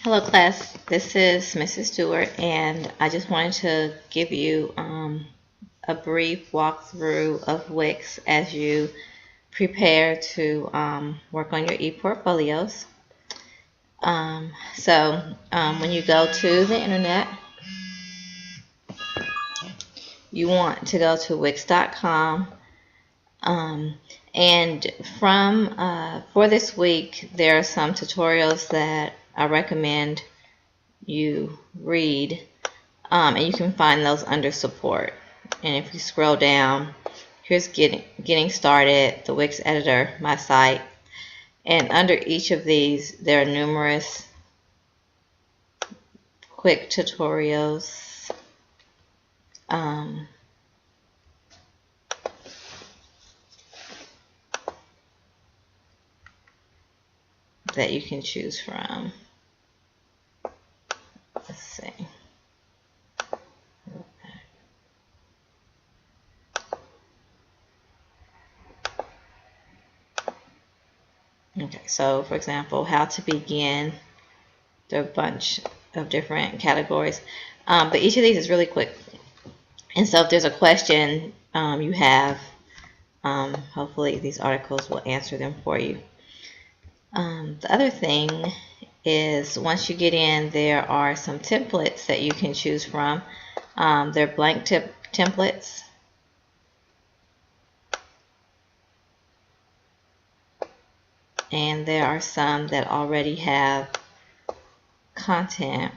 Hello class, this is Mrs. Stewart, and I just wanted to give you a brief walkthrough of Wix as you prepare to work on your e-portfolios. When you go to the internet, you want to go to Wix.com, and for this week there are some tutorials that I recommend you read, and you can find those under support. And if you scroll down, here's getting started, the Wix editor, my site, and under each of these there are numerous quick tutorials that you can choose from. Let's see. Okay, so for example, how to begin. There are a bunch of different categories, but each of these is really quick. And so if there's a question you have, hopefully these articles will answer them for you. The other thing is, once you get in, there are some templates that you can choose from. They're blank templates. And there are some that already have content.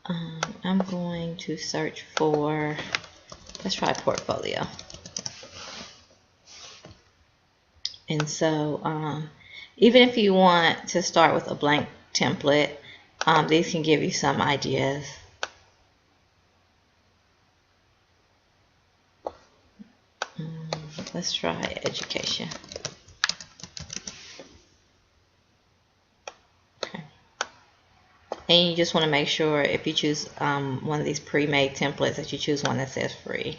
I'm going to search for, let's try portfolio. And so even if you want to start with a blank template, these can give you some ideas. Let's try education. Okay. And you just want to make sure, if you choose one of these pre-made templates, that you choose one that says free.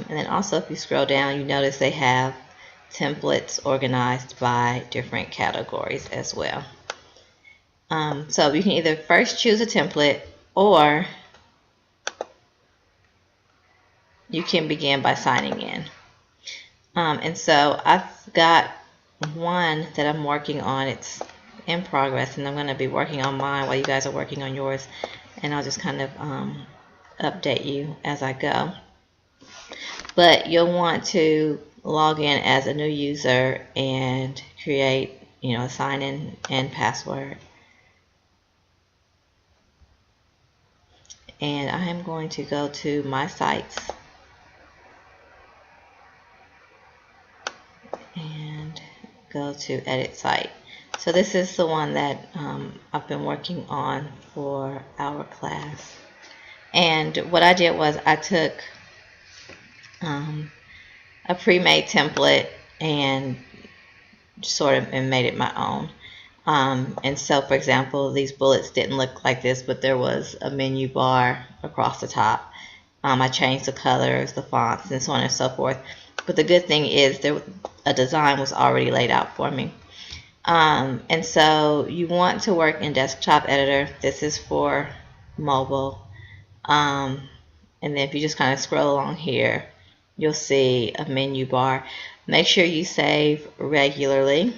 And then also, if you scroll down, you notice they have templates organized by different categories as well. So you can either first choose a template, or you can begin by signing in. And so I've got one that I'm working on. It's in progress, and I'm going to be working on mine while you guys are working on yours, and I'll just kind of update you as I go. But you'll want to log in as a new user and create, a sign-in and password. And I am going to go to my sites and go to edit site. So this is the one that I've been working on for our class. And what I did was I took a pre-made template and made it my own. And so, for example, these bullets didn't look like this, but there was a menu bar across the top. I changed the colors, the fonts, and so on and so forth. But the good thing is a design was already laid out for me. And so you want to work in desktop editor. This is for mobile. And then if you just kind of scroll along here, you'll see a menu bar. Make sure you save regularly.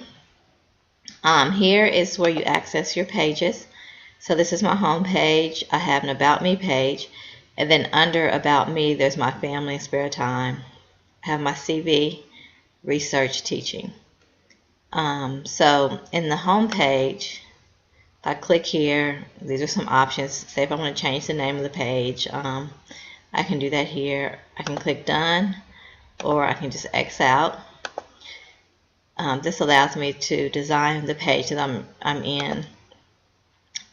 Here is where you access your pages. So this is my home page. I have an About Me page, and then under About Me there's my family and spare time. I have my CV, research, teaching. So in the home page, if I click here, these are some options. Say if I want to change the name of the page, I can do that here. I can click done, or I can just X out. This allows me to design the page that I'm in.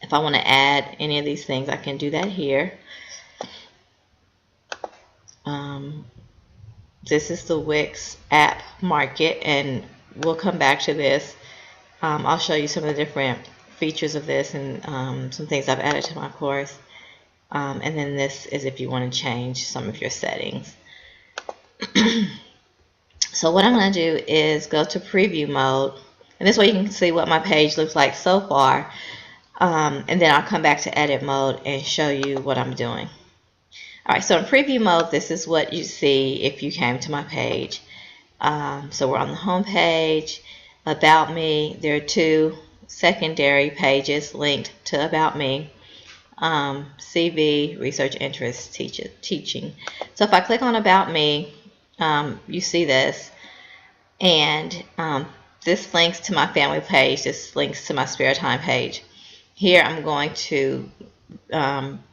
If I want to add any of these things, I can do that here. This is the Wix app market, and we'll come back to this. I'll show you some of the different features of this and some things I've added to my course. And then this is if you want to change some of your settings. So what I'm going to do is go to preview mode, and this way you can see what my page looks like so far, and then I'll come back to edit mode and show you what I'm doing. Alright, so in preview mode, this is what you see if you came to my page. So we're on the home page, About Me. There are two secondary pages linked to About Me. CV, Research Interest, Teaching. So if I click on About Me, you see this, and this links to my family page. This links to my spare time page. Here I'm going to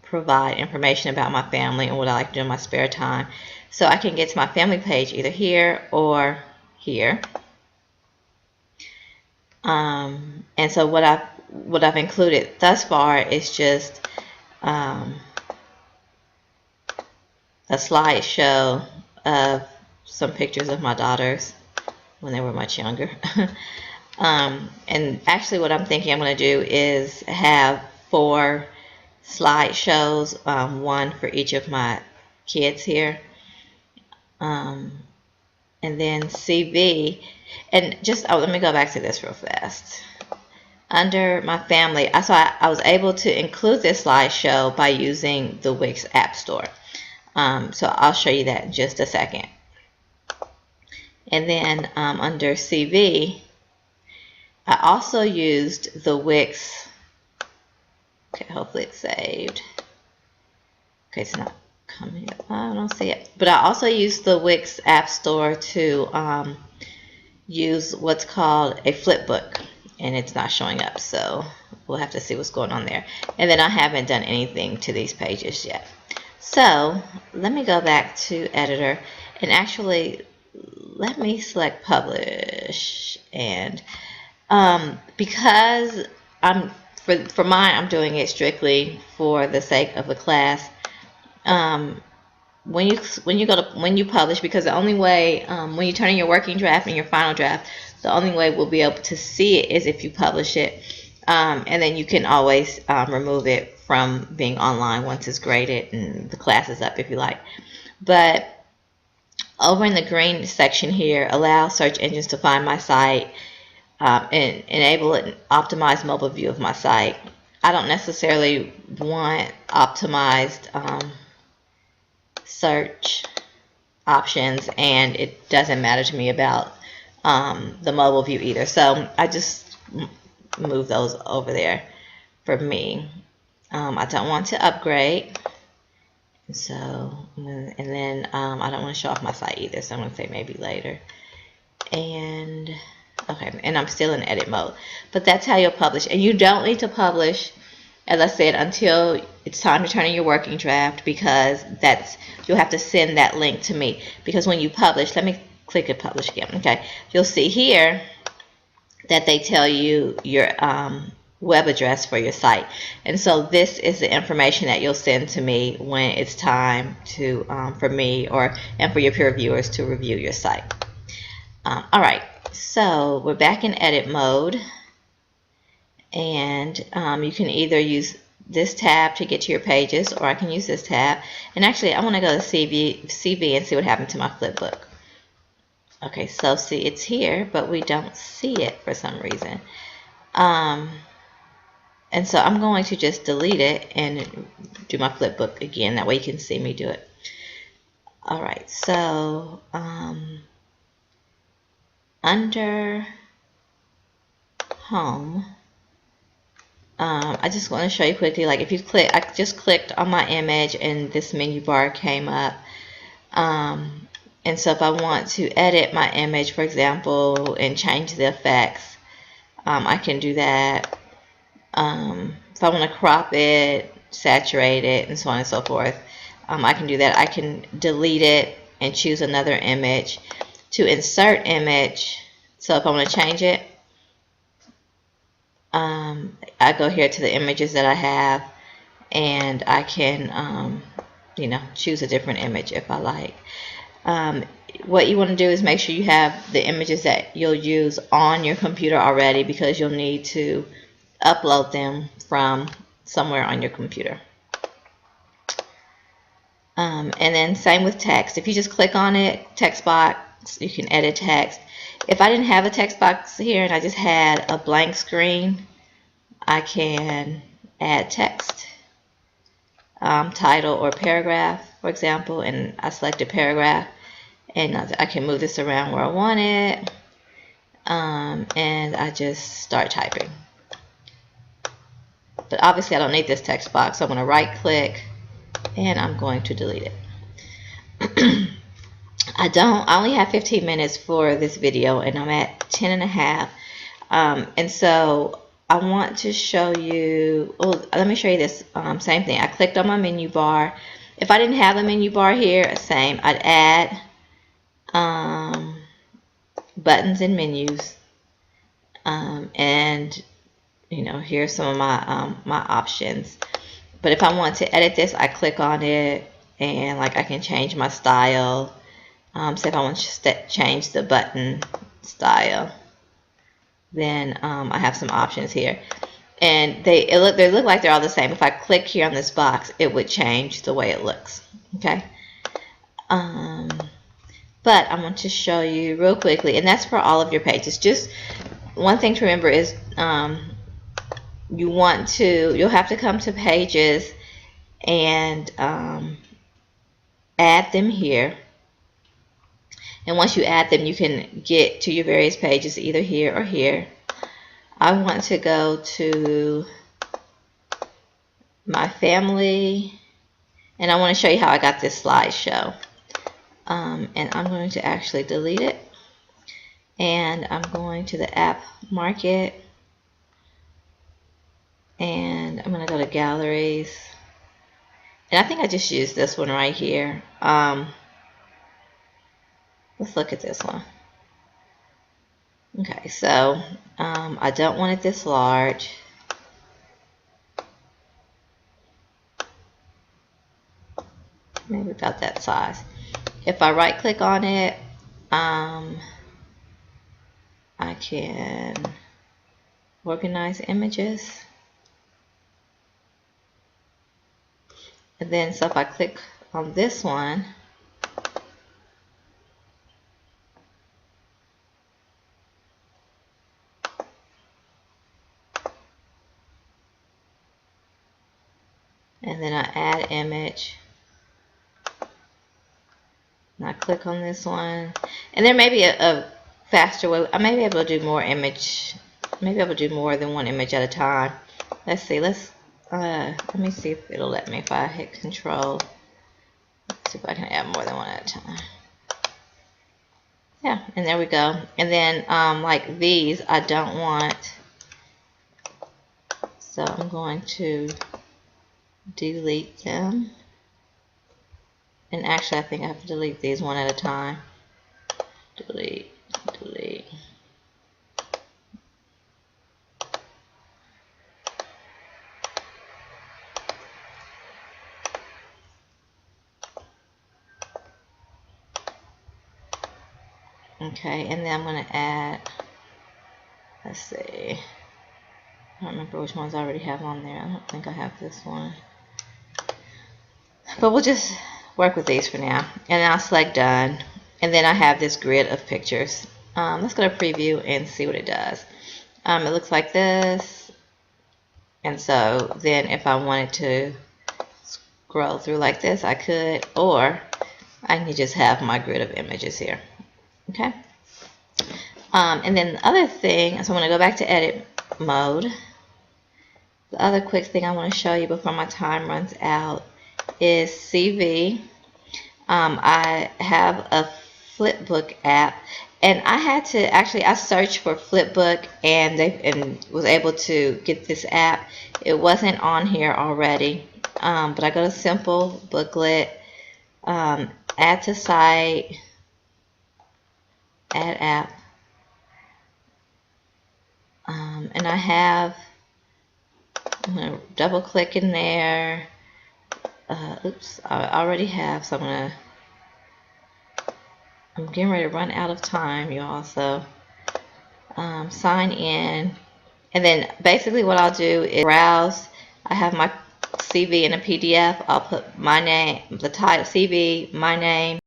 provide information about my family and what I like to do in my spare time. So I can get to my family page either here or here. And so what I've included thus far is just a slideshow of some pictures of my daughters when they were much younger. And actually what I'm thinking I'm going to do is have 4 slideshows, one for each of my kids here. And then CV, and just, let me go back to this real fast. Under my family, I was able to include this slideshow by using the Wix App Store. So I'll show you that in just a second. And then under CV, I also used the Wix. Okay, hopefully it's saved. Okay, it's not coming up. I don't see it. But I also used the Wix App Store to use what's called a flipbook, and it's not showing up, so we'll have to see what's going on there. And then I haven't done anything to these pages yet. So let me go back to editor, and actually let me select publish. And because for mine, I'm doing it strictly for the sake of the class. When you publish, because the only way when you turn in your working draft and your final draft, the only way we'll be able to see it is if you publish it, and then you can always remove it from being online once it's graded and the class is up if you like. But over in the green section here, allow search engines to find my site, and enable an optimized mobile view of my site. I don't necessarily want optimized search options, and it doesn't matter to me about the mobile view either. So I just move those over there for me. I don't want to upgrade. So, and then I don't want to show off my site either, so I'm going to say maybe later. And okay, and I'm still in edit mode. But that's how you'll publish. And you don't need to publish, as I said, until it's time to turn in your working draft, because you'll have to send that link to me. Because when you publish, let me click it publish again. Okay, you'll see here that they tell you your web address for your site, and so this is the information that you'll send to me when it's time to for me and for your peer reviewers to review your site. All right, so we're back in edit mode, and you can either use this tab to get to your pages, or I can use this tab. And actually, I want to go to CV and see what happened to my flipbook. Okay, so see, it's here, but we don't see it for some reason. And so I'm going to just delete it and do my flipbook again. That way you can see me do it. All right, so under home, I just want to show you quickly, like if you click, I just clicked on my image and this menu bar came up. And so if I want to edit my image, for example, and change the effects, I can do that. If I want to crop it, saturate it, and so on and so forth, I can do that. I can delete it and choose another image. To insert image, so if I want to change it, I go here to the images that I have, and I can choose a different image if I like. What you want to do is make sure you have the images that you'll use on your computer already, because you'll need to upload them from somewhere on your computer. And then same with text. If you just click on it, text box, you can edit text. If I didn't have a text box here and I just had a blank screen, I can add text, title or paragraph, for example, and I selected paragraph, and I can move this around where I want it, and I just start typing. But obviously I don't need this text box, so I'm going to right click and I'm going to delete it. I only have 15 minutes for this video and I'm at 10 and a half. And so I want to show you, let me show you this same thing. I clicked on my menu bar. If I didn't have a menu bar here, same, I'd add buttons and menus. And here's some of my my options. But if I want to edit this, I click on it and like I can change my style. So if I want to change the button style, then I have some options here, and they look like they're all the same. If I click here on this box, it would change the way it looks. Okay. But I want to show you real quickly, and that's for all of your pages. Just one thing to remember is you'll have to come to pages and add them here. And once you add them, you can get to your various pages either here or here. I want to go to my family, and I want to show you how I got this slideshow. And I'm going to actually delete it. And I'm going to the app market, and I'm going to go to galleries. And I think I just used this one right here. Let's look at this one. Okay, so I don't want it this large. Maybe about that size. If I right click on it, I can organize images. And then so if I click on this one, and then I add image, and I click on this one, and there may be a faster way. I may be able to do more image, maybe able to do more than one image at a time. Let's see, let me see if it'll let me if I hit control. Let's see if I can add more than one at a time. Yeah, and there we go. And then like these I don't want, so I'm going to delete them. And actually I think I have to delete these one at a time. Delete. Okay, and then I'm going to add, let's see, I don't remember which ones I already have on there. I don't think I have this one. But we'll just work with these for now. And I'll select done. And then I have this grid of pictures. Let's go to preview and see what it does. It looks like this. And so then if I wanted to scroll through like this, I could, or I can just have my grid of images here. Okay. And then the other thing, so I'm going to go back to edit mode. The other quick thing I want to show you before my time runs out is CV. I have a flipbook app, and I had to actually, I searched for flipbook and was able to get this app. It wasn't on here already, but I go to simple booklet, add to site, add app, and I have, I'm going to double click in there. Oops, I already have, so I'm getting ready to run out of time, y'all, so sign in, and then basically what I'll do is browse. I have my CV in a PDF, I'll put my name, the title, CV, my name,